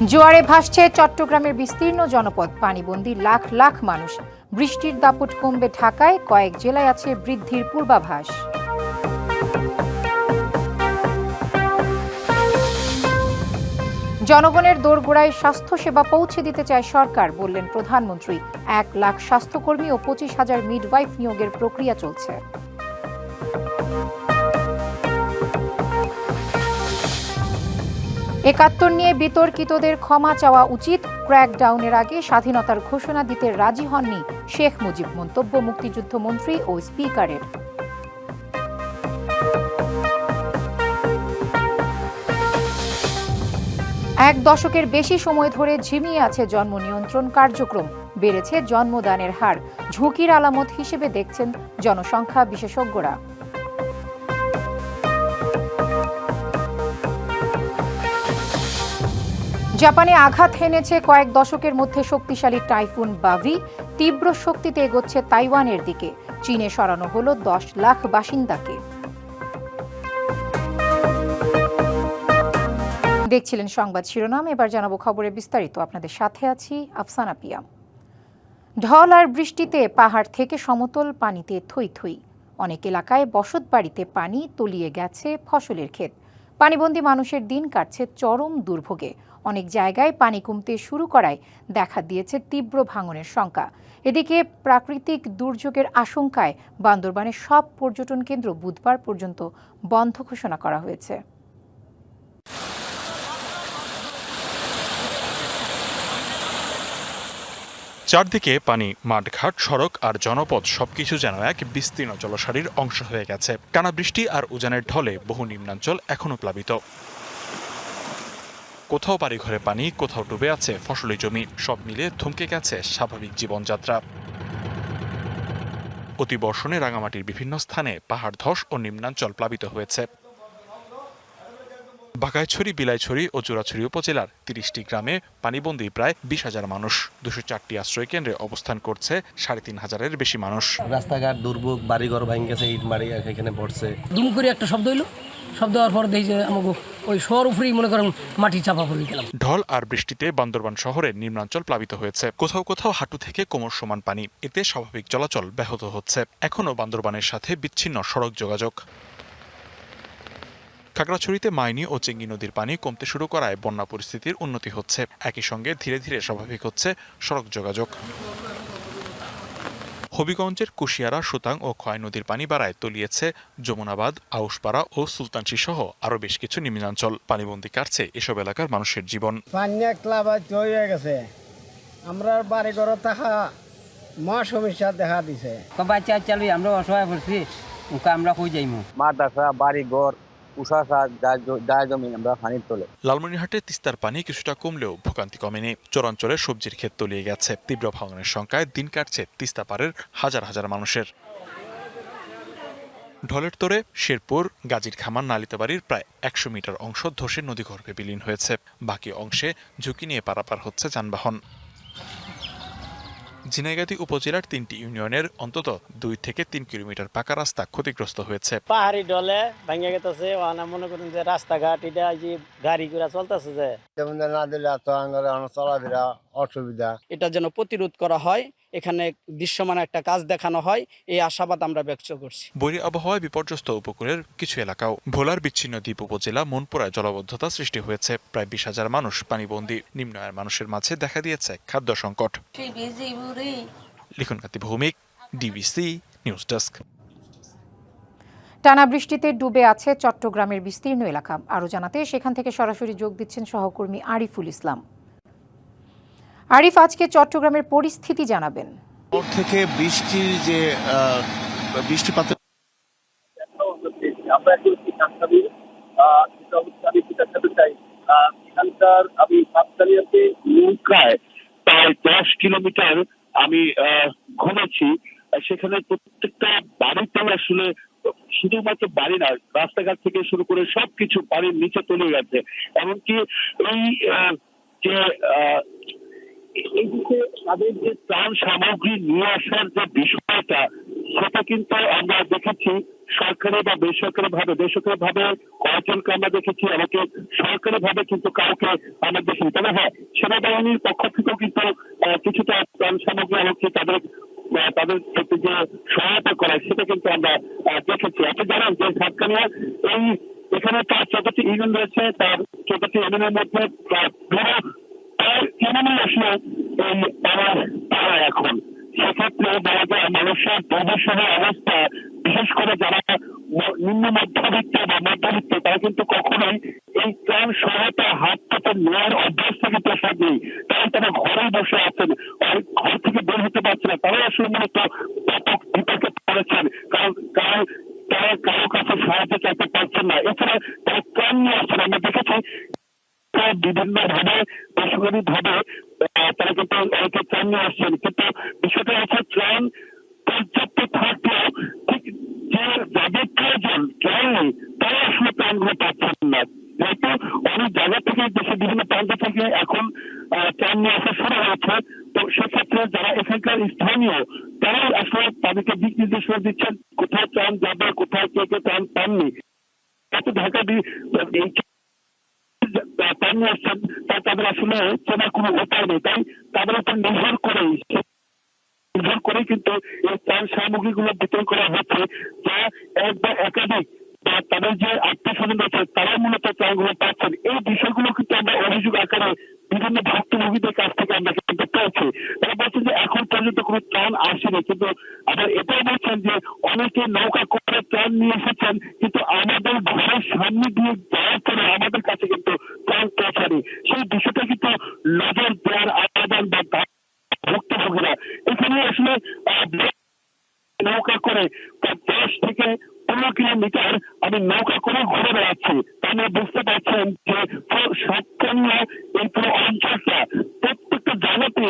জোয়ারে ভাসছে চট্টগ্রামের বিস্তীর্ণ জনপদ, পানিবন্দী লাখ লাখ মানুষ। বৃষ্টির দাপট কমবে ঢাকায়, কয়েক জেলায় আছে বৃদ্ধির পূর্বাভাস। জনগণের দোরগোড়ায় স্বাস্থ্যসেবা পৌঁছে দিতে চায় সরকার, বললেন প্রধানমন্ত্রী। 1 লাখ স্বাস্থ্যকর্মী ও 25,000 মিডওয়াইফ নিয়োগের প্রক্রিয়া চলছে। ৭১ নিয়ে বিতর্কিতদের ক্ষমা চাওয়া উচিত। ক্র্যাকডাউনের আগে স্বাধীনতার ঘোষণা দিতে রাজি হননি শেখ মুজিব, মন্তব্য মুক্তিযুদ্ধ মন্ত্রী ও স্পিকারের। এক দশকের বেশি সময় ধরে ঝিমিয়ে আছে জন্ম নিয়ন্ত্রণ কার্যক্রম, বেড়েছে জন্মদানের হার। ঝুঁকির আলামত হিসেবে দেখছেন জনসংখ্যা বিশেষজ্ঞরা। জাপানে আঘাত হেনেছে কয়েক দশকের মধ্যে শক্তিশালী টাইফুন বাভি। তীব্র শক্তিতে এগোচ্ছে তাইওয়ানের দিকে। চীনে সরানো হলো 10 লাখ বাসিন্দাকে। দেখছিলেন সংবাদ শিরোনাম, এবার জানাবো খবরের বিস্তারিত। আপনাদের সাথে আছি আফসানা পিয়া। ঢল আর বৃষ্টিতে পাহাড় থেকে সমতল পানিতে থই থই। অনেক এলাকায় বসতবাড়িতে পানি তলিয়ে গেছে ফসলের ক্ষেত। পানিবন্দী মানুষের দিন কাটছে চরম দুর্ভোগে। অনেক জায়গায় পানি কমতে শুরু করায় দেখা দিয়েছে তীব্র ভাঙনের শঙ্কা। এদিকে প্রাকৃতিক দুর্যোগের আশঙ্কায় বান্দরবানের সব পর্যটন কেন্দ্র বুধবার পর্যন্ত বন্ধ ঘোষণা করা হয়েছে। চারদিকে পানি, মাঠঘাট, সড়ক আর জনপদ সবকিছু যেন এক বিস্তীর্ণ জলসারির অংশ হয়ে গেছে। টানা বৃষ্টি আর উজানের ঢলে বহু নিম্নাঞ্চল এখনো প্লাবিত। কোথাও বাড়িঘরে পানি, কোথাও ডুবে আছে ফসলি জমি। সব মিলে থমকে গেছে স্বাভাবিক জীবনযাত্রা। অতিবর্ষণে রাঙামাটির বিভিন্ন স্থানে পাহাড় ধস ও নিম্নাঞ্চল প্লাবিত হয়েছে। বাঘাইছড়ি, বিলাইছড়ি ও চুরাছড়ি উপজেলার ৩০টি গ্রামে পানিবন্দী প্রায় ২০,০০০ মানুষ। ২০৪টি আশ্রয় কেন্দ্রে অবস্থান করছে ৩৫,০০০-এর বেশি মানুষ। রাস্তাঘাট দুর্ভোগ, বাড়িঘর ভাঙে গেছে, ইট মারি এখানে পড়ছে। দুম করে একটা শব্দ হইলো, শব্দ হওয়ার পর দেখি যে আমাকে ওই শহর উপরেই মনে করেন মাটি চাপা পড়ে গেলাম। ঢল আর বৃষ্টিতে বান্দরবান শহরের নিম্নাঞ্চল প্লাবিত হয়েছে। কোথাও কোথাও হাঁটু থেকে কোমর সমান পানি। এতে স্বাভাবিক চলাচল ব্যাহত হচ্ছে। এখনও বান্দরবানের সাথে বিচ্ছিন্ন সড়ক যোগাযোগ। খাগড়াছড়িতে মাইনী ও চেঙ্গি নদীর পানি কমতে শুরু করায় বন্যা পরিস্থিতির উন্নতি হচ্ছে। একই সঙ্গে ধীরে ধীরে স্বাভাবিক হচ্ছে সড়ক যোগাযোগ। হবিগঞ্জের কুশিয়ারা, সুতাং ও খয় নদীর পানি বাড়ায় তলিয়েছে যমুনাবাদ, আউশপাড়া ও সুলতানশি সহ আরো বেশ কিছু নিম্নাঞ্চল। পানিবন্দী কাটছে এসব এলাকার মানুষের জীবন। হয়ে গেছে, আমরা বাড়ি ঘর থাকা মা সমস্যা দেখা দিছে। বাচ্চা চালু আমরা অসহায় পড়ছি, আমরা কই যাইমু। মাদ্রাসা, বাড়ি ঘর, লালমনিরহাটে তিস্তার পানি কিছুটা কমলেও ভোগান্তি কমেনি। চরাঞ্চলে সবজির ক্ষেত তলিয়ে গেছে। তীব্র ভাঙনের শঙ্কায় দিন কাটছে তিস্তা পাড়ের হাজার হাজার মানুষের। ঢলের তোরে শেরপুর, গাজীর খামার, নালিতাবাড়ির প্রায় ১০০ মিটার অংশ ধসে নদীগর্ভে বিলীন হয়েছে। বাকি অংশে ঝুঁকি নিয়ে পারাপার হচ্ছে যানবাহন। ঝিনাইগাতী উপজেলার ৩টি ইউনিয়নের অন্তত ২ থেকে ৩ কিলোমিটার পাকা রাস্তা ক্ষতিগ্রস্ত হয়েছে। পাহাড়ি ঢলে ভাঙে গেছে, মনে করেন যে রাস্তাঘাট এটা যে গাড়ি ঘোড়া চলতেছে, যে না দিলে চলাফেরা অসুবিধা। এটা যেন প্রতিরোধ করা হয়, এখানে দৃশ্যমান একটা কাজ দেখানো হয়, এই আশাবাদ আমরা ব্যক্ত করছি। বৈরী আবহাওয়ায় বিপর্যস্ত উপকূলের কিছু এলাকাও। ভোলার বিচ্ছিন্ন দ্বীপ উপজেলা মনপুরায় জলাবদ্ধতা সৃষ্টি হয়েছে। প্রায় ২০,০০০ মানুষ পানিবন্দী। নিম্ন আয়ের মানুষের মাঝে দেখা দিয়েছে খাদ্য সংকট। লিখন কাতি ভৌমিক, ডিবিসি নিউজ ডেস্ক। টানা বৃষ্টিতে ডুবে আছে চট্টগ্রামের বিস্তীর্ণ এলাকা। আরও জানাতে সেখান থেকে সরাসরি যোগ দিচ্ছেন সহকর্মী আরিফুল ইসলাম। আরিফ, আজকে চট্টগ্রামের পরিস্থিতি জানাবেন। থেকে বৃষ্টির যে বৃষ্টিপাতের আমি পাঁচকালিয়াতে নৌকায় প্রায় ১০ কিলোমিটার আমি ঘুরেছি। সেখানে প্রত্যেকটা বাড়িতে আসলে শুধুমাত্র বাড়ি না, রাস্তাঘাট থেকে শুরু করে সবকিছু বাড়ির নিচে চলে গেছে। এমনকি এই যে এদিকে তাদের যে ত্রাণ সামগ্রী নিয়ে আসার যে বিষয়টা, সেটা কিন্তু আমরা দেখেছি সরকারি বা বেসরকারি ভাবে কয়েকজনকে আমরা দেখেছি, আমাকে সরকারি ভাবে কিন্তু কাউকে আমরা দেখিনি। তবে হ্যাঁ, সেনাবাহিনীর পক্ষ থেকেও কিন্তু কিছুটা ত্রাণ সামগ্রী আমাকে তাদের ক্ষেত্রে যে সহায়তা করায় সেটা কিন্তু আমরা দেখেছি। আপনি জানেন যে সাতকানিয়া এখানে তার 14টি ইউনিয়ন রয়েছে, তার 14টি ইউনিয়নের মধ্যে প্রায় ইউনিয়নই আসলে তারা এখন সেক্ষেত্রে বলা যায় মানুষের দুর্বিষহ অবস্থা, বিশেষ করে যারা নিম্ন মধ্যবিত্ত বা মধ্যবিত্ত, তারা কিন্তু কখনোই এই ত্রাণ সহায়তা হাত থেকে নেওয়ার অভ্যস্ত কিন্তু আসলে নেই। কারণ তারা ঘরেই বসে আছেন, ঘর থেকে বের হতে পারছে না। তারা আসলে মূলত ব্যাপক বিপাকে পড়েছেন, কারণ তারা কারো কাছে সাহায্য চাইতে পারছেন না। এছাড়া তারা ত্রাণ নিয়ে আসছেন। আমরা দেখেছি বিভিন্ন ভাবে বেসরকারি ভাবে তারা কিন্তু অনেকে ত্রাণ নিয়ে আসছেন, কিন্তু বিষয়টা হচ্ছে ত্রাণ পর্যাপ্ত থাকলেও ঠিক যে যাদের প্রয়োজন ত্রাণ নেই তারা আসলে ত্রাণগুলো পাচ্ছেন না। যেহেতু অনেক জায়গা থেকে দেশের বিভিন্ন প্রান্ত থেকে এখন ত্রাণ নিয়ে আসা শুরু হয়েছে, তো সেক্ষেত্রে যারা এখানকার স্থানীয় তারাই আসলে তাদেরকে দিক নির্দেশনা দিচ্ছেন কোথায় ত্রাণ যাবে, কোথায় কে কে ত্রাণ পাননি। এত ঢাকা ত্রাণ নিয়ে আসছেন তাদের আসলে চেনার কোনো উপায় নেই, তাই তাদের উপর নির্ভর করেই কিন্তু এই ত্রাণ সামগ্রীগুলো বিতরণ করা হচ্ছে, যা এক বা একাধিক তাদের যে আত্মীয় স্বজন রয়েছে তারা মূলত ত্রাণগুলো পাচ্ছেন। এই বিষয়গুলো কিন্তু আমরা অভিযোগ আকারে বিভিন্ন ভুক্তভোগীদের কাছ থেকে আমরা কিন্তু পেয়েছি। তারা বলছেন যে এখন পর্যন্ত কোনো ত্রাণ আসেনি, কিন্তু আবার এটাও বলছেন যে অনেকে নৌকা করে ত্রাণ নিয়ে এসেছেন, কিন্তু আমাদের ঘরের সামনে দিয়ে যাওয়ার পরে আমাদের কাছে কিন্তু ত্রাণ পৌঁছানি। সেই বিষয়টা কিন্তু নজর দেওয়ার আবেদন বা ভুক্তভোগীরা এখানে আসলে নৌকা করে 10 থেকে 15 কিলোমিটার আমি নৌকা করে ঘুরে বেড়াচ্ছি। তাহলে বুঝতে পারছেন যে সাতকানিয়া এই পুরো অঞ্চলটা প্রত্যেকটা জায়গাতে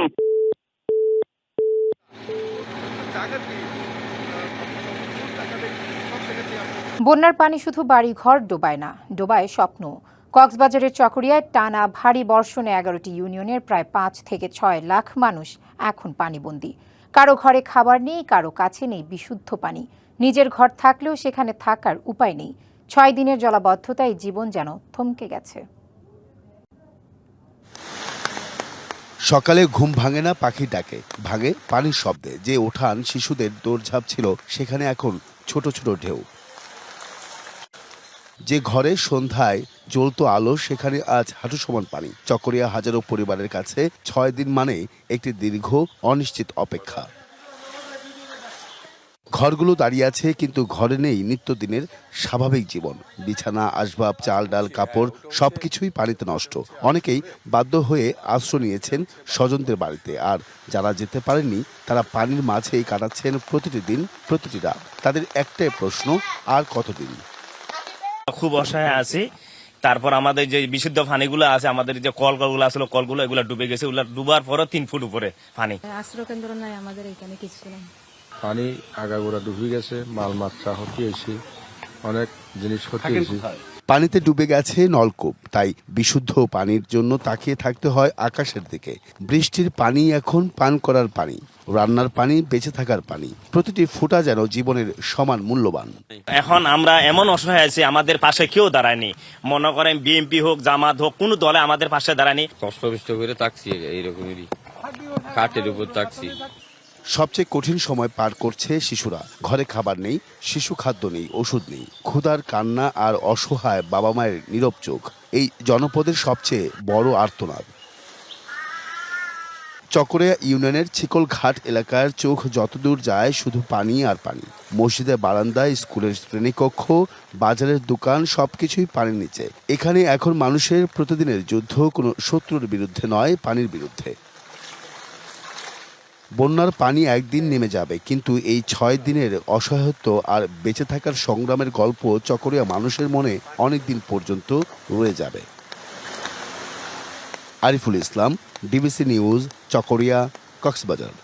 বন্যার পানি শুধু বাড়ি ঘর ডোবায় না, ডোবায় স্বপ্ন। কক্সবাজারের চকরিয়ায় টানা ভারী বর্ষণে 11টি ইউনিয়নের প্রায় 5 থেকে 6 লাখ মানুষ এখন পানিবন্দী। কারো ঘরে খাবার নেই, কারো কাছে নেই বিশুদ্ধ পানি। নিজের ঘর থাকলেও সেখানে থাকার উপায় নেই। 6 দিনের জলাবদ্ধতায় জীবন যেন থমকে গেছে। সকালে ঘুম ভাঙে না পাখির ডাকে, ভাঙে পানির শব্দে। যে উঠান শিশুদের দৌড়ঝাঁপ ছিল সেখানে এখন ছোট ছোট ঢেউ। যে ঘরে সন্ধ্যায় জ্বলতো আলো সেখানে আজ হাঁটু সমান পানি। চকরিয়া হাজারো পরিবারের কাছে 6 দিন মানে একটি দীর্ঘ অনিশ্চিত অপেক্ষা। ঘরগুলো দাঁড়িয়ে আছে, কিন্তু ঘরে নেই নিত্যদিনের স্বাভাবিক জীবন। বিছানা, আসবাব, চাল ডাল, কাপড় সবকিছুই পানিতে নষ্ট। অনেকেই বাধ্য হয়ে আশ্রয় নিয়েছেন স্বজনদের বাড়িতে, আর যারা যেতে পারেননি তারা পানির মাঝেই কাটাচ্ছেন প্রতিটি দিন, প্রতিটি রাত। তাদের একটাই প্রশ্ন, আর কতদিন? খুব অসহায় আছি। তারপর আমাদের যে বিশুদ্ধ পানিগুলো আছে, আমাদের যে কলগুলো আসলে কলগুলো এগুলো ডুবে গেছে, ওগুলো ডুবার পরও 3 ফুট উপরে পানি। আশ্রয় কেন্দ্র নাই আমাদের এখানে, কিছু নাই। পানি আগাগোড়া ডুবে গেছে, মাল মাত্রা ক্ষতি হয়েছে, অনেক জিনিস ক্ষতি হয়েছে। পানিতে ডুবে গেছে নলকূপ, তাই বিশুদ্ধ পানির জন্য তাকিয়ে থাকতে হয় আকাশের দিকে। বৃষ্টির পানি এখন পান করার পানি, রান্নার পানি, বেঁচে থাকার পানি। প্রতিটি ফোঁটা যেন জীবনের সমান মূল্যবান। এখন আমরা এমন অসহায় আছি, আমাদের পাশে কেউ দাঁড়ায়নি। মনে করেন বিএনপি হোক, জামাত হোক, কোন দলে আমাদের পাশে দাঁড়ায়নি। কষ্ট করে থাকছি, এইরকমই কাঠের উপর থাকছি। সবচেয়ে কঠিন সময় পার করছে শিশুরা। ঘরে খাবার নেই, শিশু খাদ্য নেই, ওষুধ নেই। ক্ষুধার কান্না আর অসহায় বাবা মায়ের নীরব চোখ এই জনপদের সবচেয়ে বড় আর্তনাদ। চকরিয়া ইউনিয়নের ছিকলঘাট এলাকার চোখ যতদূর যায় শুধু পানি আর পানি। মসজিদের বারান্দায়, স্কুলের শ্রেণীকক্ষ, বাজারের দোকান সবকিছুই পানির নিচে। এখানে এখন মানুষের প্রতিদিনের যুদ্ধ কোনো শত্রুর বিরুদ্ধে নয়, পানির বিরুদ্ধে। বন্যার পানি একদিন নেমে যাবে, কিন্তু এই 6 দিনের অসহায়ত্ব আর বেঁচে থাকার সংগ্রামের গল্প চকরিয়া মানুষের মনে অনেক দিন পর্যন্ত রয়ে যাবে। Ariful Islam, DBC news, Chakaria, Cox's Bazar.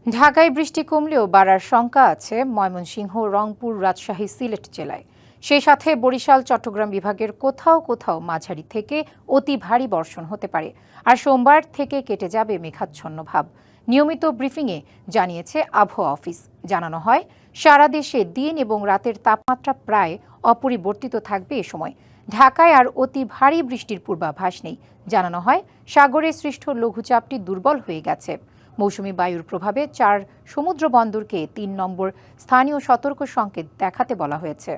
ঢাকায় বৃষ্টি কমলেও বাড়ার শঙ্কা আছে ময়মনসিংহ, রংপুর, রাজশাহী, সিলেট জেলায়। সেই সাথে বরিশাল, চট্টগ্রাম বিভাগের কোথাও কোথাও মাঝারি থেকে অতি ভারী বর্ষণ হতে পারে। আর সোমবার থেকে কেটে যাবে মেঘাচ্ছন্ন ভাব। নিয়মিত ব্রিফিংয়ে জানিয়েছে আবহাওয়া অফিস। জানানো হয়, সারা দেশে দিন এবং রাতের তাপমাত্রা প্রায় অপরিবর্তিত থাকবে এ সময়। ঢাকায় আর অতি ভারী বৃষ্টির পূর্বাভাস নেই। জানানো হয়, সাগরে সৃষ্ট লঘুচাপটি দুর্বল হয়ে গেছে। মৌসুমি বায়ুর প্রভাবে 4 সমুদ্র বন্দরকে 3 নম্বর স্থানীয় সতর্ক সংকেত দেখাতে বলা হয়েছে।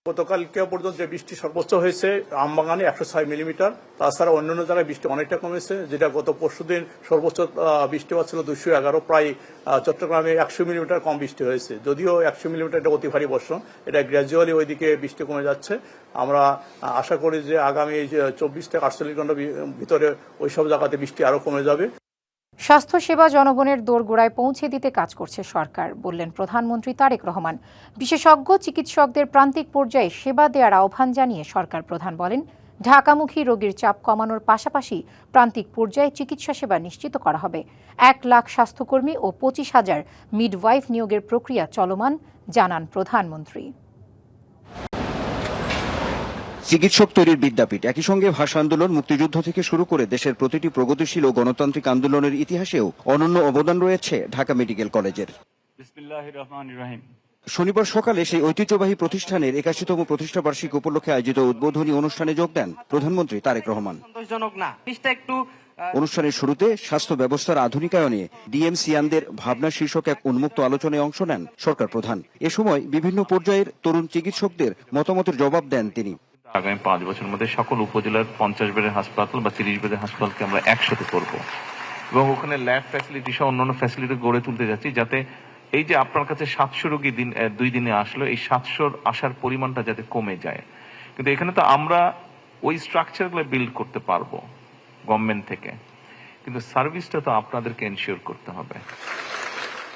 গতকালকে পর্যন্ত যে বৃষ্টি সর্বোচ্চ হয়েছে আমবাগানে 106 মিলিমিটার। তাছাড়া অন্যান্য জায়গায় বৃষ্টি অনেকটা কমেছে, যেটা গত পরশুদিন সর্বোচ্চ বৃষ্টিপাত ছিল 211, প্রায় চট্টগ্রামে 100 মিলিমিটার কম বৃষ্টি হয়েছে। যদিও 100 মিলিমিটার এটা অতি ভারী বর্ষণ, এটা গ্র্যাজুয়ালি ওইদিকে বৃষ্টি কমে যাচ্ছে। আমরা আশা করি যে আগামী 24 থেকে 48 ঘন্টার ভিতরে ওইসব জায়গাতে বৃষ্টি আরো কমে যাবে। স্বাস্থ্যসেবা জনগণের দোরগোড়ায় পৌঁছে দিতে কাজ করছে সরকার, বললেন প্রধানমন্ত্রী তারেক রহমান। বিশেষজ্ঞ চিকিৎসকদের প্রান্তিক পর্যায়ে সেবা দেওয়ার আহ্বান জানিয়ে সরকার প্রধান বলেন, ঢাকামুখী রোগীর চাপ কমানোর পাশাপাশি প্রান্তিক পর্যায়ে চিকিৎসা সেবা নিশ্চিত করা হবে। 1 লাখ স্বাস্থ্যকর্মী ও 25,000 মিডওয়াইফ নিয়োগের প্রক্রিয়া চলমান, জানান প্রধানমন্ত্রী। চিকিৎসক তৈরির বিদ্যাপীঠ, একই সঙ্গে ভাষা আন্দোলন, মুক্তিযুদ্ধ থেকে শুরু করে দেশের প্রতিটি প্রগতিশীল ও গণতান্ত্রিক আন্দোলনের ইতিহাসেও অনন্য অবদান রয়েছে ঢাকা মেডিকেল কলেজের। শনিবার সকালে সেই ঐতিহ্যবাহী প্রতিষ্ঠানের 81তম প্রতিষ্ঠাবার্ষিকী উপলক্ষে আয়োজিত উদ্বোধনী অনুষ্ঠানে যোগ দেন প্রধানমন্ত্রী তারেক রহমান। অনুষ্ঠানের শুরুতে স্বাস্থ্য ব্যবস্থার আধুনিকায়নে ডিএমসিয়ানদের ভাবনা শীর্ষক এক উন্মুক্ত আলোচনায় অংশ নেন সরকার প্রধান। এ সময় বিভিন্ন পর্যায়ের তরুণ চিকিৎসকদের মতামতের জবাব দেন তিনি। আগামী 5 বছরের মধ্যে সকল উপজেলার 50 বেডের হাসপাতাল বা 30 বেডের হাসপাতালকে আমরা একসাথে করব এবং ওখানে ল্যাব ফ্যাসিলিটি সহ অন্যান্য ফ্যাসিলিটি গড়ে তুলতে যাচ্ছি, যাতে এই যে আপনার কাছে 700 রোগী 2 দিনে আসলো, এই 700 আসার পরিমাণটা যাতে কমে যায়। কিন্তু এখানে তো আমরা ওই স্ট্রাকচারগুলো বিল্ড করতে পারবো গভর্নমেন্ট থেকে, কিন্তু সার্ভিসটা তো আপনাদেরকে এনশিওর করতে হবে।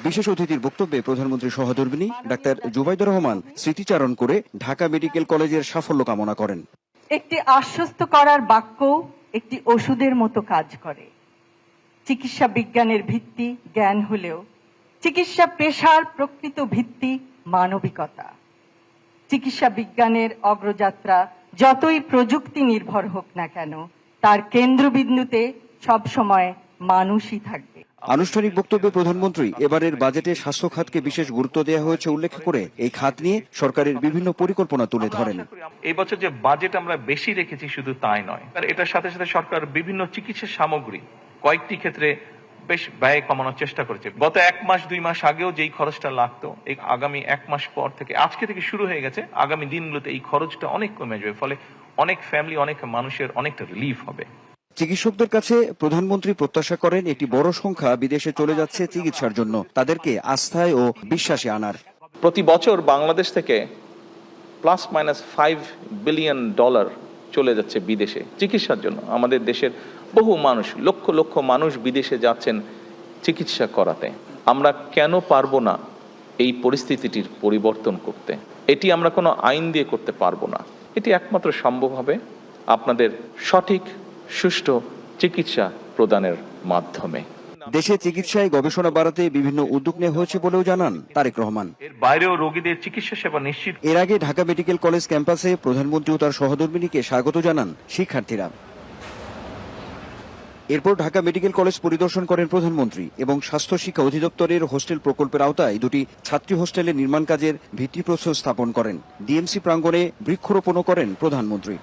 বিশেষ অতিথির বক্তব্যে প্রধানমন্ত্রী সহধর্মিণী ডাক্তার জুবাইদুর রহমান স্মৃতিচারণ করে ঢাকা মেডিকেল কলেজের সাফল্য কামনা করেন। একটি আশ্বস্ত করার বাক্য একটি ওষুধের মতো কাজ করে। চিকিৎসা বিজ্ঞানের ভিত্তি জ্ঞান হলেও চিকিৎসা পেশার প্রকৃত ভিত্তি মানবিকতা। চিকিৎসা বিজ্ঞানের অগ্রযাত্রা যতই প্রযুক্তি নির্ভর হোক না কেন, তার কেন্দ্রবিন্দুতে সবসময় মানুষই থাকবে। আনুষ্ঠানিক বক্তব্যে প্রধানমন্ত্রী এবারের বাজেটে স্বাস্থ্য খাতকে বিশেষ গুরুত্ব দেওয়া হয়েছে উল্লেখ করে এই খাত নিয়ে সরকারের বিভিন্ন পরিকল্পনা তুলে ধরেন। এই বছর যে বাজেট আমরা বেশি রেখেছি শুধু তাই নয়, এটার সাথে সাথে সরকার বিভিন্ন চিকিৎসা সামগ্রী কয়েকটি ক্ষেত্রে বেশ ব্যয় কমানোর চেষ্টা করেছে। গত 1 মাস 2 মাস আগেও যেই খরচটা লাগতো, এই আগামী 1 মাস পর থেকে, আজকে থেকে শুরু হয়ে গেছে, আগামী দিনগুলোতে এই খরচটা অনেক কমে যাবে। ফলে অনেক ফ্যামিলি, অনেক মানুষের অনেকটা রিলিফ হবে। চিকিৎসকদের কাছে প্রধানমন্ত্রী প্রত্যাশা করেন একটি বড় সংখ্যা বিদেশে চলে যাচ্ছে চিকিৎসার জন্য, তাদেরকে আস্থায় ও বিশ্বাসে আনার। প্রতি বছর বাংলাদেশ থেকে +- $5 বিলিয়ন চলে যাচ্ছে বিদেশে চিকিৎসার জন্য। আমাদের দেশের বহু মানুষ, লক্ষ লক্ষ মানুষ বিদেশে যাচ্ছেন চিকিৎসা করাতে। আমরা কেন পারবো না এই পরিস্থিতিটির পরিবর্তন করতে? এটি আমরা কোনো আইন দিয়ে করতে পারবো না। এটি একমাত্র সম্ভব হবে আপনাদের সঠিক সুষ্ঠু চিকিৎসা প্রদানের মাধ্যমে। দেশে চিকিৎসায় গবেষণা বাড়াতে বিভিন্ন উদ্যোগ নেওয়া হয়েছে বলেও জানান তারেক রহমান। এর বাইরেও রোগীদের চিকিৎসা সেবা নিশ্চিত। এর আগে ঢাকা মেডিকেল কলেজ ক্যাম্পাসে প্রধানমন্ত্রী ও তার সহধর্মিণীকে স্বাগত জানান শিক্ষার্থীরা। এরপর ঢাকা মেডিকেল কলেজ পরিদর্শন করেন প্রধানমন্ত্রী এবং স্বাস্থ্য শিক্ষা অধিদপ্তরের হোস্টেল প্রকল্পের আওতায় 2টি ছাত্রী হোস্টেলের নির্মাণ কাজের ভিত্তিপ্রস্তর স্থাপন করেন। ডিএমসি প্রাঙ্গণে বৃক্ষরোপণও করেন প্রধানমন্ত্রী।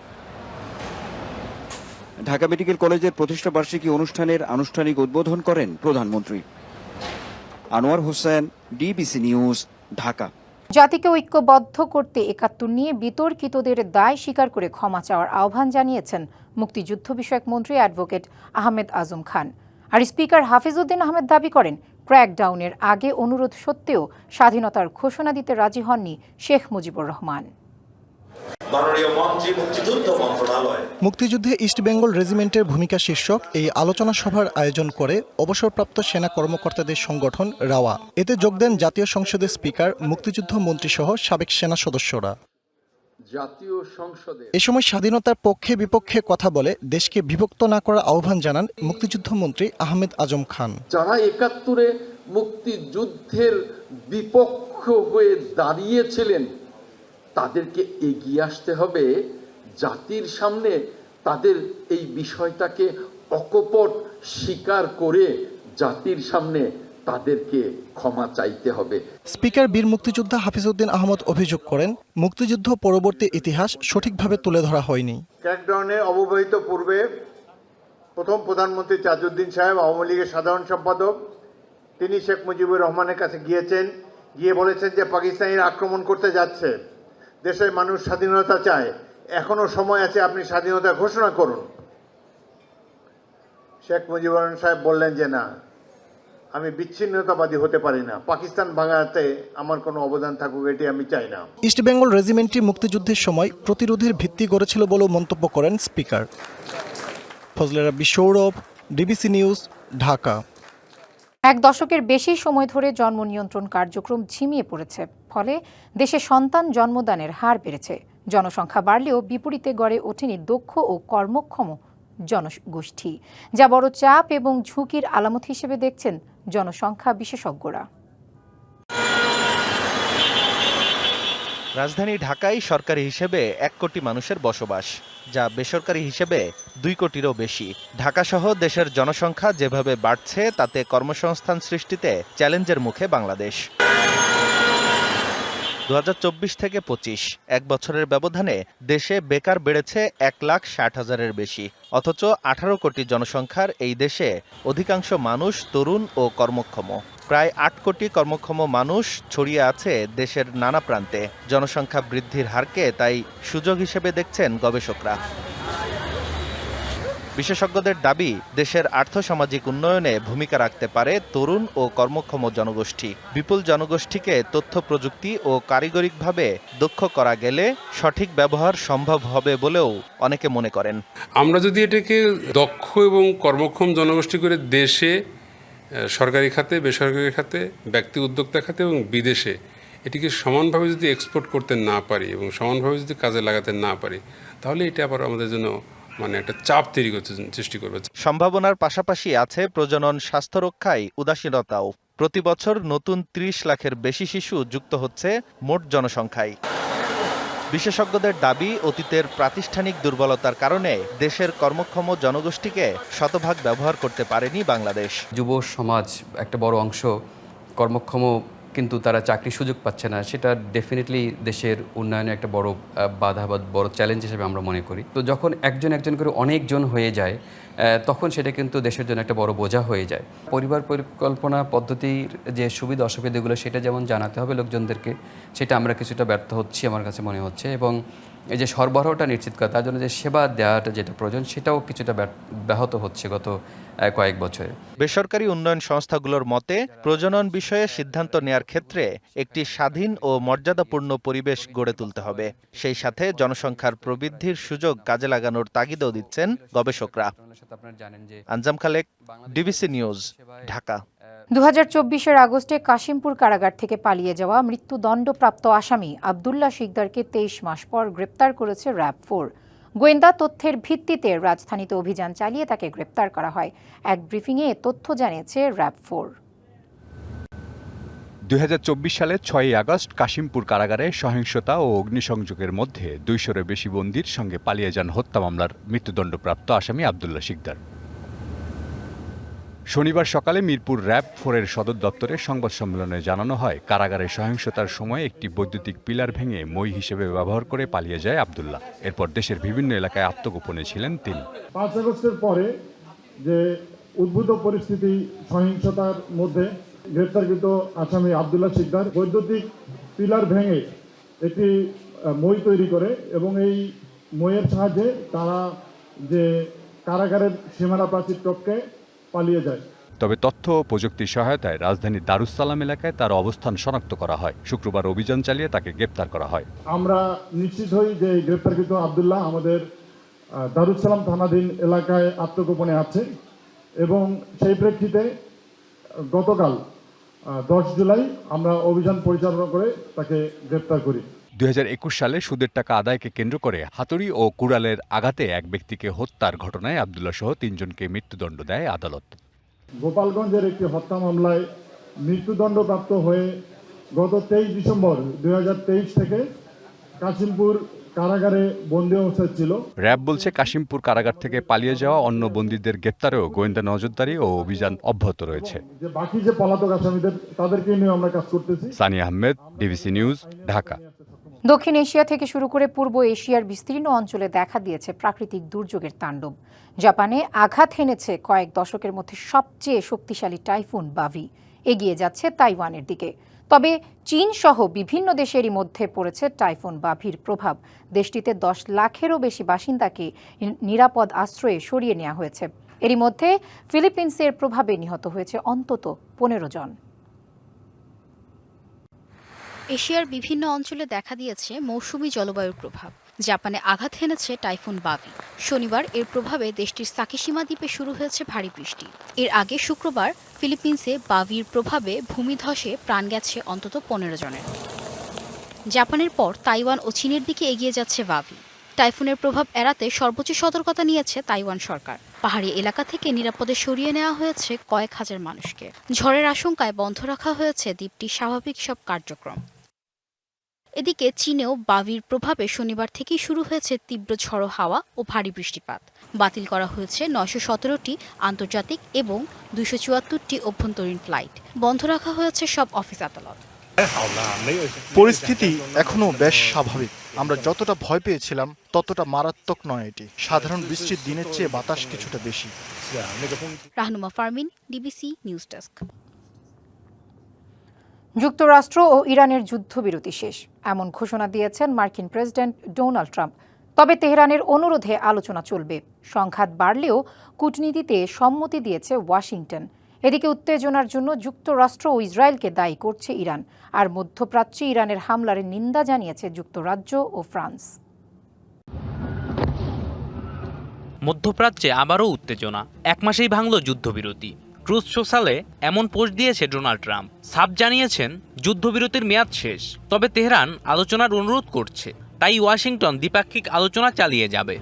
ঢাকা মেডিকেল কলেজের প্রতিষ্ঠা বার্ষিকী অনুষ্ঠানের আনুষ্ঠানিক উদ্বোধন করেন প্রধানমন্ত্রী। Anwar Hossain, DBC news, Dhaka. জাতিকে ঐক্যবদ্ধ করতে ৭১ নিয়ে বিতর্কিতদের দায় স্বীকার করে ক্ষমা চাওয়ার আহ্বান জানিয়েছেন মুক্তিযুদ্ধ বিষয়ক মন্ত্রী অ্যাডভোকেট আহমেদ আজম খান। আর স্পিকার হাফিজউদ্দিন আহমেদ দাবি করেন, ক্র্যাকডাউনের আগে অনুরোধ সত্ত্বেও স্বাধীনতার ঘোষণা দিতে রাজি হননি শেখ মুজিবুর রহমান। মুক্তিযুদ্ধে ইস্ট বেঙ্গল রেজিমেন্টের ভূমিকা শীর্ষক এই আলোচনা সভার আয়োজন করে অবসরপ্রাপ্ত সেনা কর্মকর্তাদের সংগঠন রাওয়া। এতে যোগ দেন জাতীয় সংসদের স্পিকার, মুক্তিযুদ্ধ মন্ত্রী সহ সাবেক সেনা সদস্যরা। এ সময় স্বাধীনতার পক্ষে বিপক্ষে কথা বলে দেশকে বিভক্ত না করার আহ্বান জানান মুক্তিযুদ্ধ মন্ত্রী আহমেদ আজম খান। যারা ৭১-এ মুক্তিযুদ্ধের বিপক্ষ হয়ে দাঁড়িয়েছিলেন, তাদেরকে এগিয়ে আসতে হবে জাতির সামনে তাদের এই বিষয়টাকে অকপট স্বীকার করে জাতির সামনে তাদেরকে ক্ষমা চাইতে হবে। স্পিকার বীর মুক্তিযোদ্ধা হাফিজউদ্দিন আহমদ অভিযোগ করেন, মুক্তিযুদ্ধ পরবর্তী ইতিহাস সঠিকভাবে তুলে ধরা হয়নি। ক্র্যাকডাউনের অব্যবহিত পূর্বে প্রথম প্রধানমন্ত্রী তাজউদ্দিন সাহেব, আওয়ামী লীগের সাধারণ সম্পাদক, তিনি শেখ মুজিবুর রহমানের কাছে গিয়ে বলেছেন যে পাকিস্তানিরা আক্রমণ করতে যাচ্ছে, দেশের মানুষ স্বাধীনতা চায়, এখনো সময় আছে, আপনি স্বাধীনতা ঘোষণা করুন। শেখ মুজিবুর রহমান সাহেব বললেন যে না, আমি বিচ্ছিন্নতাবাদী হতে পারি না, পাকিস্তান ভাঙাতে আমার কোনো অবদান থাকুক এটি আমি চাই না। ইস্ট বেঙ্গল রেজিমেন্টটি মুক্তিযুদ্ধের সময় প্রতিরোধের ভিত্তি গড়েছিল বলেও মন্তব্য করেন স্পিকার। ফজলে রাব্বি সৌরভ, ডিবিসি নিউজ, ঢাকা। এক দশকের বেশি সময় ধরে জন্ম নিয়ন্ত্রণ কার্যক্রম ঝিমিয়ে পড়েছে, ফলে দেশে সন্তান জন্মদানের হার বেড়েছে। জনসংখ্যা বাড়লেও বিপরীতে গড়ে ওঠেনি দক্ষ ও কর্মক্ষম জনগোষ্ঠী, যা বড় চাপ এবং ঝুঁকির আলামত হিসেবে দেখছেন জনসংখ্যা বিশেষজ্ঞরা। রাজধানী ঢাকায় সরকারি হিসেবে 1 কোটি মানুষের বসবাস, যা বেসরকারি হিসেবে 2 কোটিরও বেশি। ঢাকাসহ দেশের জনসংখ্যা যেভাবে বাড়ছে তাতে কর্মসংস্থান সৃষ্টিতে চ্যালেঞ্জের মুখে বাংলাদেশ। 2024 থেকে 25 এক বছরের ব্যবধানে দেশে বেকার বেড়েছে 1,60,000-এর বেশি। অথচ 18 কোটি জনসংখ্যার এই দেশে অধিকাংশ মানুষ তরুণ ও কর্মক্ষম। প্রায় 8 কোটি কর্মক্ষম মানুষ ছড়িয়ে আছে দেশের নানা প্রান্তে। জনসংখ্যা বৃদ্ধির হারকে তাই সুযোগ হিসেবে দেখছেন গবেষকরা। বিশেষজ্ঞদের দাবি, দেশের আর্থসামাজিক উন্নয়নে ভূমিকা রাখতে পারে তরুণ ও কর্মক্ষম জনগোষ্ঠী। বিপুল জনগোষ্ঠীকে তথ্য প্রযুক্তি ও কারিগরিকভাবে দক্ষ করা গেলে সঠিক ব্যবহার সম্ভব হবে বলেও অনেকে মনে করেন। আমরা যদি এটাকে দক্ষ এবং কর্মক্ষম জনগোষ্ঠী করে দেশে সরকারি খাতে, বেসরকারি খাতে, ব্যক্তি উদ্যোক্তা খাতে এবং বিদেশে এটিকে সমানভাবে যদি এক্সপোর্ট করতে না পারি এবং সমানভাবে যদি কাজে লাগাতে না পারি, তাহলে এটা আবার আমাদের জন্য একটা চাপ তৈরি করতে সৃষ্টি করবে। সম্ভাবনার পাশাপাশি আছে প্রজনন স্বাস্থ্য রক্ষায় উদাসীনতাও। প্রতি বছর নতুন 30 লাখের বেশি শিশু যুক্ত হচ্ছে মোট জনসংখ্যায়। বিশেষজ্ঞদের দাবি, অতীতের প্রাতিষ্ঠানিক দুর্বলতার কারণে দেশের কর্মক্ষম জনগোষ্ঠীকে শতভাগ ব্যবহার করতে পারেনি বাংলাদেশ। যুব সমাজ একটা বড় অংশ কর্মক্ষম, কিন্তু তারা চাকরির সুযোগ পাচ্ছে না। সেটা ডেফিনেটলি দেশের উন্নয়নে একটা বড় বাধা বা বড় চ্যালেঞ্জ হিসেবে আমরা মনে করি। তো যখন একজন করে অনেকজন হয়ে যায়, তখন সেটা কিন্তু দেশের জন্য একটা বড় বোঝা হয়ে যায়। পরিবার পরিকল্পনা পদ্ধতির যে সুবিধা অসুবিধাগুলো সেটা যেমন জানাতে হবে লোকজনদেরকে, সেটা আমরা কিছুটা ব্যর্থ হচ্ছি আমার কাছে মনে হচ্ছে। এবং এই যে সরবরাহটা নিশ্চিত করা, তার জন্য যে সেবা দেওয়াটা যেটা প্রয়োজন, সেটাও কিছুটা ব্যাহত হচ্ছে গত কয়েক বছরে। বেসরকারি উন্নয়ন সংস্থাগুলোর মতে, প্রজনন বিষয়ে সিদ্ধান্ত নেয়ার ক্ষেত্রে একটি স্বাধীন ও মর্যাদাপূর্ণ পরিবেশ গড়ে তুলতে হবে। সেই সাথে জনসংখ্যার প্রবৃদ্ধির সুযোগ কাজে লাগানোর তাগিদও দিচ্ছেন গবেষকরা। আঞ্জাম খালেক, ডিবিসি নিউজ, ঢাকা। 2024 আগস্টে কাশিমপুর কারাগার থেকে পালিয়ে যাওয়া মৃত্যুদণ্ডপ্রাপ্ত আসামি আব্দুল্লাহ শিকদারকে 23 মাস পর গ্রেপ্তার করেছে র্যাব 4। গোয়েন্দা তথ্যের ভিত্তিতে রাজধানীতে অভিযান চালিয়ে তাকে গ্রেপ্তার করা হয়। এক ব্রিফিংয়ে এ তথ্য জানিয়েছে র্যাব 4। 2024 সালের 6 আগস্ট কাশিমপুর কারাগারে সহিংসতা ও অগ্নিসংযোগের মধ্যে 200-এর বেশি বন্দীর সঙ্গে পালিয়ে যান হত্যা মামলার মৃত্যুদণ্ডপ্রাপ্ত আসামি আব্দুল্লাহ শিকদার। শনিবার সকালে মিরপুর র্যাব 4-এর সদর দপ্তরে সংবাদ সম্মেলনে জানানো হয়, কারাগারে সহিংসতার সময় একটি বৈদ্যুতিক পিলার ভেঙে মই হিসেবে ব্যবহার করে পালিয়ে যায় আব্দুল্লাহ। এরপর দেশের বিভিন্ন এলাকায় আত্মগোপনে ছিলেন তিনি। 5 আগস্টের পরে যে উদ্ভূত পরিস্থিতি, সহিংসতার মধ্যে গ্রেপ্তারকৃত আসামি আব্দুল্লাহ শিকদার বৈদ্যুতিক পিলার ভেঙে একটি মই তৈরি করে এবং এই মইয়ের সাহায্যে তারা যে কারাগারের সীমানা প্রাচীর টপকে পালিয়ে যায়। তবে তথ্য ও প্রযুক্তির সহায়তায় রাজধানীর দারুস-সালাম এলাকায় তার অবস্থান শনাক্ত করা হয়। শুক্রবার অভিযান চালিয়ে তাকে গ্রেপ্তার করা হয়। আমরা নিশ্চিত হই যে গ্রেপ্তারকৃত আব্দুল্লাহ আমাদের দারুস-সালাম থানাধীন এলাকায় আত্মগোপনে আছে এবং সেই প্রেক্ষিতে গতকাল 10 জুলাই আমরা অভিযান পরিচালনা করে তাকে গ্রেপ্তার করি। 2021 সালে সুদের টাকা আদায়কে কেন্দ্র করে হাতুড়ি ও কুড়ালের আঘাতে এক ব্যক্তিকে হত্যার ঘটনায় আব্দুল্লাহ সহ 3 জনকে মৃত্যুদণ্ড দেয় আদালত। গোপালগঞ্জের একটি হত্যা মামলায় মৃত্যুদণ্ডপ্রাপ্ত হয়ে গত 23 ডিসেম্বর 2023 থেকে কাশিমপুর কারাগারে বন্দী অবস্থায় ছিল। র্যাব বলছে কাশিমপুর কারাগার থেকে পালিয়ে যাওয়া অন্য বন্দীদের গ্রেপ্তারেও গোয়েন্দা নজরদারি ও অভিযান অব্যাহত রয়েছে। যে বাকি যে পলাতক আসামিদের তাদেরকে নিয়ে আমরা কাজ করতেছি। Sunny Ahmed, DBC news, Dhaka. দক্ষিণ এশিয়া থেকে শুরু করে পূর্ব এশিয়ার বিস্তীর্ণ অঞ্চলে দেখা দিয়েছে প্রাকৃতিক দুর্যোগের তাণ্ডব। জাপানে আঘাত হেনেছে কয়েক দশকের মধ্যে সবচেয়ে শক্তিশালী টাইফুন বাভি, এগিয়ে যাচ্ছে তাইওয়ানের দিকে। তবে চীন সহ বিভিন্ন দেশেরই মধ্যে পড়েছে টাইফুন বাভির প্রভাব। দেশটিতে 10 লাখেরও বেশি বাসিন্দাকে নিরাপদ আশ্রয়ে সরিয়ে নেওয়া হয়েছে। এরই মধ্যে ফিলিপিন্সের প্রভাবে নিহত হয়েছে অন্তত 15 জন। এশিয়ার বিভিন্ন অঞ্চলে দেখা দিয়েছে মৌসুমী জলবায়ুর প্রভাব। জাপানে আঘাত হেনেছে টাইফুন বাভি। শনিবার এর প্রভাবে দেশটির সাকিশিমা দ্বীপে শুরু হয়েছে ভারী বৃষ্টি। এর আগে শুক্রবার ফিলিপিন্সে বাভির প্রভাবে ভূমিধসে প্রাণ গেছে অন্তত 15 জনের। জাপানের পর তাইওয়ান ও চীনের দিকে এগিয়ে যাচ্ছে বাভি। টাইফুনের প্রভাব এড়াতে সর্বোচ্চ সতর্কতা নিয়েছে তাইওয়ান সরকার। পাহাড়ি এলাকা থেকে নিরাপদে সরিয়ে নেওয়া হয়েছে কয়েক হাজার মানুষকে। ঝড়ের আশঙ্কায় বন্ধ রাখা হয়েছে দ্বীপটির স্বাভাবিক সব কার্যক্রম। এদিকে চীনেও বাভির প্রভাবে শনিবার থেকেই শুরু হয়েছে তীব্র ঝড়ো হাওয়া ও ভারী বৃষ্টিপাত। বাতিল করা হয়েছে 917টি আন্তর্জাতিক এবং 274টি অভ্যন্তরীণ ফ্লাইট। বন্ধ রাখা হয়েছে সব অফিস আদালত। পরিস্থিতি এখনো বেশ স্বাভাবিক। আমরা যতটা ভয় পেয়েছিলাম ততটা মারাত্মক নয় এটি। সাধারণ বৃষ্টির দিনের চেয়ে বাতাস কিছুটা বেশি। Rahnuma Fermin, DBC news desk. যুক্তরাষ্ট্র ও ইরানের যুদ্ধবিরতি শেষ, এমন ঘোষণা দিয়েছেন মার্কিন প্রেসিডেন্ট ডোনাল্ড ট্রাম্প। তবে তেহরানের অনুরোধে আলোচনা চলবে। সংঘাত বাড়লেও কূটনীতিতে সম্মতি দিয়েছে ওয়াশিংটন। এদিকে উত্তেজনার জন্য যুক্তরাষ্ট্র ও ইসরায়েলকে দায়ী করছে ইরান। আর মধ্যপ্রাচ্যে ইরানের হামলার নিন্দা জানিয়েছে যুক্তরাজ্য ও ফ্রান্স। মধ্যপ্রাচ্যে আবারও উত্তেজনা। এক মাসেই ভাঙল যুদ্ধবিরতি। ট্রুথ সোশ্যালে এমন পোস্ট দিয়েছে ডোনাল্ড ট্রাম্প। সাফ জানিয়েছেন যুদ্ধবিরতির মেয়াদ শেষ, তবে তেহরান আলোচনার অনুরোধ করছে। তাই ওয়াশিংটন দ্বিপাক্ষিক আলোচনা চালিয়ে যাবে।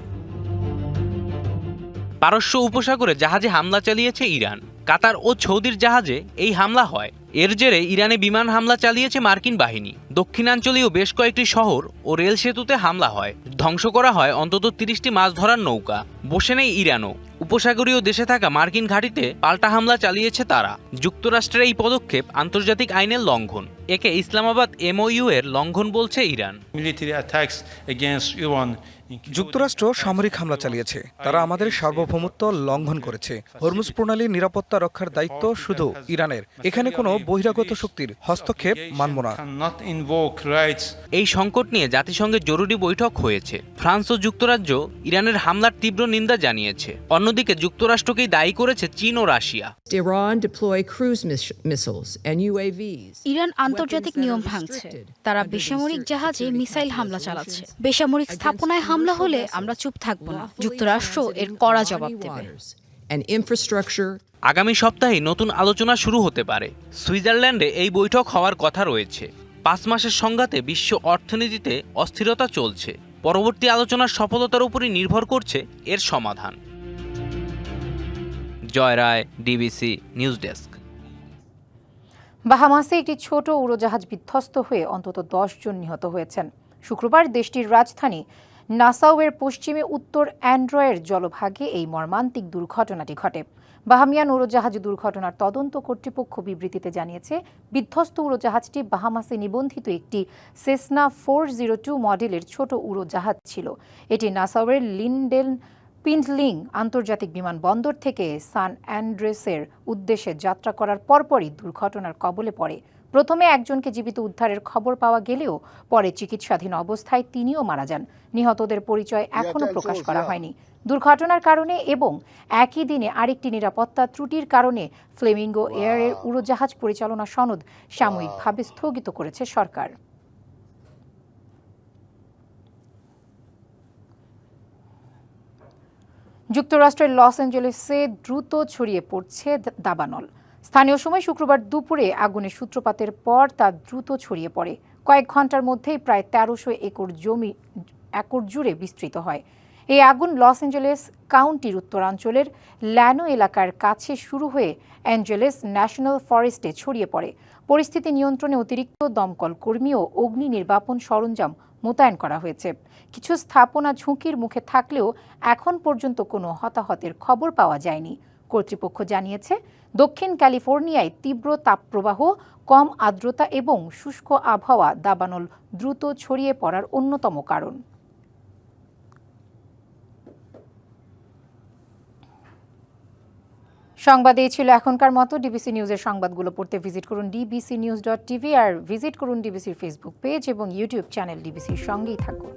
পারস্য উপসাগরে জাহাজে হামলা চালিয়েছে ইরান। কাতার ও সৌদির জাহাজে এই হামলা হয়। এর জেরে ইরানে বিমান হামলা চালিয়েছে মার্কিন বাহিনী। দক্ষিণাঞ্চলীয় বেশ কয়েকটি শহর ও রেল সেতুতে হামলা হয়। ধ্বংস করা হয় অন্তত 30টি মাছ ধরার নৌকা। বসে নেই ইরানও। উপসাগরীয় দেশে থাকা মার্কিন ঘাঁটিতে পাল্টা হামলা চালিয়েছে তারা। যুক্তরাষ্ট্রের এই পদক্ষেপ আন্তর্জাতিক আইনের লঙ্ঘন। একে ইসলামাবাদ এমওইউ এর লঙ্ঘন বলছে ইরান। যুক্তরাষ্ট্র সামরিক হামলা চালিয়েছে। তারা আমাদের সার্বভৌমত্ব লঙ্ঘন করেছে। হরমুজ প্রণালীর নিরাপত্তা রক্ষার দায়িত্ব শুধু ইরানের। এখানে কোনো বহিরাগত শক্তির হস্তক্ষেপ মানব না। এই সংকট নিয়ে জাতিসংঘের জরুরি বৈঠক হয়েছে। ফ্রান্স ও যুক্তরাজ্য ইরানের হামলার তীব্র নিন্দা জানিয়েছে। অন্যদিকে যুক্তরাষ্ট্রকেই দায়ী করেছে চীন ও রাশিয়া। ইরান আন্তর্জাতিক নিয়ম ভাঙছে। তারা বেসামরিক জাহাজে মিসাইল হামলা চালাচ্ছে। বেসামরিক স্থাপনায় হামলা হলে আমরা চুপ থাকব না। যুক্তরাষ্ট্র এর কড়া জবাব দেবে। আগামী সপ্তাহে নতুন আলোচনা শুরু হতে পারে। সুইজারল্যান্ডে এই বৈঠক হওয়ার কথা রয়েছে। 5 মাসের সংঘাতে বিশ্ব অর্থনীতিতে অস্থিরতা চলছে। পরবর্তী আলোচনার সফলতার উপরই নির্ভর করছে এর সমাধান। জয় রায়, ডিবিসি নিউজ ডেস্ক। বাহামাসে একটি ছোট উড়োজাহাজ বিধ্বস্ত হয়ে অন্তত 10 জন নিহত হয়েছেন। শুক্রবার দেশটির রাজধানী নাসাউয়ের পশ্চিমে উত্তর অ্যান্ড্রয়ের জলভাগে এই মর্মান্তিক দুর্ঘটনাটি ঘটে। বাহামিয়ান উড়োজাহাজ দুর্ঘটনার তদন্ত কর্তৃপক্ষ বিবৃতিতে জানিয়েছে, বিধ্বস্ত উড়োজাহাজটি বাহামাসে নিবন্ধিত একটি সেসনা 402 মডেলের ছোট উড়োজাহাজ ছিল। এটি নাসাউয়ের লিন্ডেন পিন্ডলিং আন্তর্জাতিক বিমানবন্দর থেকে সান অ্যান্ড্রেসের উদ্দেশ্যে যাত্রা করার পরপরই দুর্ঘটনার কবলে পড়ে। প্রথমে একজনকে জীবিত উদ্ধারের খবর পাওয়া গেলেও পরে চিকিৎসাধীন অবস্থায় তিনিও মারা যান। নিহতদের পরিচয় এখনও প্রকাশ করা হয়নি। দুর্ঘটনার কারণে এবং একই দিনে আরেকটি নিরাপত্তা ত্রুটির কারণে ফ্লেমিঙ্গো এয়ারের উড়োজাহাজ পরিচালনা সনদ সাময়িকভাবে স্থগিত করেছে সরকার। যুক্তরাষ্ট্রের লস অ্যাঞ্জেলেসে দ্রুত ছড়িয়ে পড়ছে দাবানল। স্থানীয় সময় শুক্রবার দুপুরে আগুনের সূত্রপাতের পর তা দ্রুত ছড়িয়ে পড়ে। কয়েক ঘন্টার মধ্যেই প্রায় 1300 একর জুড়ে বিস্তৃত হয়। এই আগুন লস অ্যাঞ্জেলেস কাউন্টির উত্তরাঞ্চলের ল্যানো এলাকার কাছে শুরু হয়ে অ্যাঞ্জেলেস ন্যাশনাল ফরেস্টে ছড়িয়ে পড়ে। পরিস্থিতি নিয়ন্ত্রণে অতিরিক্ত দমকল কর্মী ও অগ্নি নির্বাপন সরঞ্জাম মোতায়েন করা হয়েছে। কিছু স্থাপনা ঝুঁকির মুখে থাকলেও এখন পর্যন্ত কোনো হতাহতের খবর পাওয়া যায়নি। কর্তৃপক্ষ জানিয়েছে, দক্ষিণ ক্যালিফোর্নিয়ায় তীব্র তাপপ্রবাহ, কম আর্দ্রতা এবং শুষ্ক আবহাওয়া দাবানল দ্রুত ছড়িয়ে পড়ার অন্যতম কারণ। সংবাদ এই ছিল এখনকার মতো। ডিবিসি নিউজের সংবাদগুলো পড়তে ভিজিট করুন dbcnews.tv আর ভিজিট করুন ডিবিসির ফেসবুক পেজ এবং ইউটিউব চ্যানেল। ডিবিসির সঙ্গেই থাকুন।